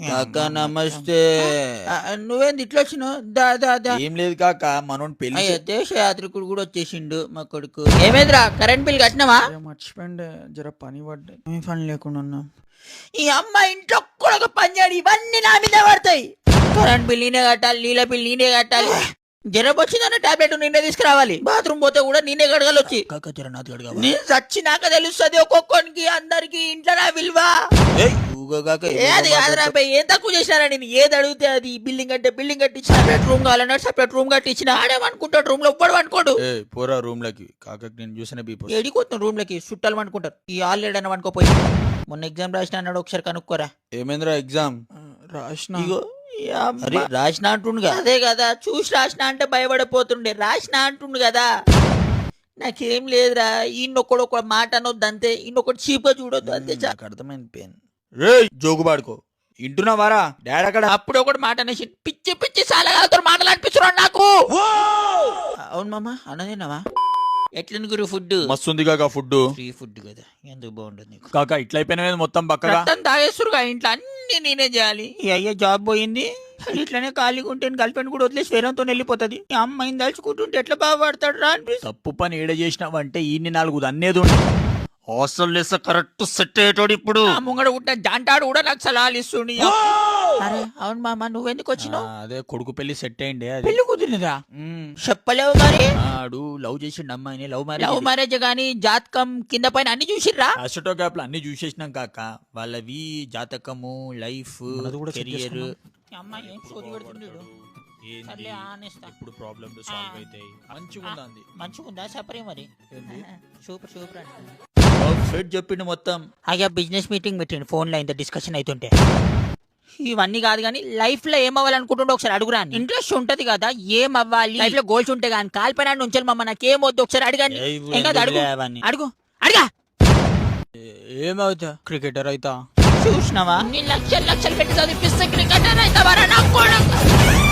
కాకా నమస్తే. నువ్వేంది ఇట్లా వచ్చినావు? దా దా దా. ఏం లేదు కాకా, మనోని పెళ్లి అయ్యో దేశయాత్రికుడు కూడా వచ్చేసిండు మా కొడుకు. ఏమేంద్రా కరెంట్ బిల్ కట్టినావా? మర్చిపోయిండే, జర పని పడ్డా, ఏం పని లేకుండా ఉన్నా. ఈ అమ్మ ఇంట్లో కూడా ఒక పని చేయడు, ఇవన్నీ నా మీద పడతాయి. కరెంట్ బిల్ నేనే కట్టాలి, నీళ్ళ బిల్ నేనే కట్టాలి, జ్వరం వచ్చిందన్న టాబ్లెట్ నిన్నే తీసుకురావాలి, బాత్రూమ్ పోతే కూడా నేనే గడగాలి వచ్చి. నేను చచ్చినాక తెలుస్తుంది ఒక్కొక్కరికి అందరికి ఇంట్లో నా విలువ. ఏది కాదురా భయ్, ఏం తక్కువ చేసినారా? నేను ఏది అడిగితే అది బిల్డింగ్ అంటే బిల్డింగ్ కట్టించి సపరేట్ రూమ్ కావాలన్నాడు, సపరేట్ రూమ్ కట్టించిన. ఆడేమనుకుంటాడు రూమ్ లో ఒప్పడు అనుకోడు. పోరా రూమ్ లకి, కాకా నేను చూసిన ఎడిపోతున్నాం రూమ్ లకి, చుట్టాలు అనుకుంటారు. ఈ ఆల్రెడీ అని అనుకోపోయి మొన్న ఎగ్జామ్ రాసిన అన్నాడు, ఒకసారి కనుక్కోరా. ఏమైందిరా ఎగ్జామ్? రాసిన. ఇగో రాసిన అంటుండు. అదే కదా, చూసి రాసిన అంటే భయపడిపోతుండే, రాసిన అంటుండు కదా. నాకేం లేదురా, ఈయనొక్కడు ఒక మాట అనొద్దు అంతే, ఈయనొకటి చీప్ గా చూడొద్దు అంతే. నాకు అర్థమైంది పెన్. రే జోగు పాడుకో, ఇంటున్నావారా? డాడీ అక్కడ అప్పుడు ఒకటి మాట అనేసి పిచ్చి పిచ్చి సాలగాలతో మాటలు అనిపిస్తున్నాడు నాకు. అవును మామ, అన్నదేనావా? ఎట్లని గురు ఫుడ్? మస్తుంది కాకా ఫుడ్. ఫ్రీ ఫుడ్ కదా, ఎందుకు బాగుంటుంది నీకు? కాకా ఇట్లా అయిపోయినా మొత్తం బక్కగా తాగేస్తురుగా, ఇంట్లో అన్ని నేనే చేయాలి. ఈ అయ్యా జాబ్ పోయింది, ఇట్లనే ఖాళీగా ఉంటే గర్ల్ ఫ్రెండ్ కూడా వదిలేసి వేరంతో వెళ్ళిపోతుంది. ఈ అమ్మాయిని తలుచుకుంటుంటే ఎట్లా బాగుపడతాడు రా అనిపిస్తుంది. తప్పు పని ఏడ చేసినావంటే ఈయన్ని 4 అన్నేది ఉండే హాస్టల్ లేస్తే కరెక్ట్ సెట్ అయ్యేటోడు. ఇప్పుడు ముంగడ ఉంటే జాంటాడు కూడా నాకు సలహాలు ఇస్తుండి. అరే అవును మామ, నువ్వెందుకు వచ్చినావు? అదే కొడుకు పెళ్లి సెట్ అయ్యిండే. పెళ్లి కుదిరినదా? చెప్పలేవు మరి. ఆడు లవ్ చేసిండు అమ్మాయిని. లవ్ మ్యారేజ్ గానీ జాతకం కింద పైన అన్ని చూసిర్రా? అసటో గ్యాప్ లో అన్ని చూసేసినాం కాక. వాళ్ళవి జాతకము, లైఫ్, కెరియర్. ఇప్పుడు ప్రాబ్లమ్ సాల్వ్ అవుతాయి. మంచిగుందా సపరే మరి? సూపర్ సూపర్ అండి. ఫెడ్ చెప్పిండు మొత్తం. అయ్యా బిజినెస్ మీటింగ్ పెట్టిండు, ఫోన్ లో ఇంత డిస్కషన్ అవుతుంటే. ఇవన్నీ కాదు కానీ లైఫ్ లో ఏం అవ్వాలనుకుంటుంటే ఒకసారి అడుగురా. ఇంట్రెస్ట్ ఉంటది కదా, ఏం అవ్వాలి లైఫ్ లో, గోల్స్ ఉంటాయి కానీ కాల్పన ఉంచాలి మమ్మ, నాకేం వద్దు ఒకసారి అడగండి. అడుగు అడుగు అడగా. ఏమవుతా? క్రికెటర్ అవుతా. చూసినావా, లక్షలు లక్షలు పెట్టి చదివిస్తే క్రికెటర్ అవుతావారా? నాకు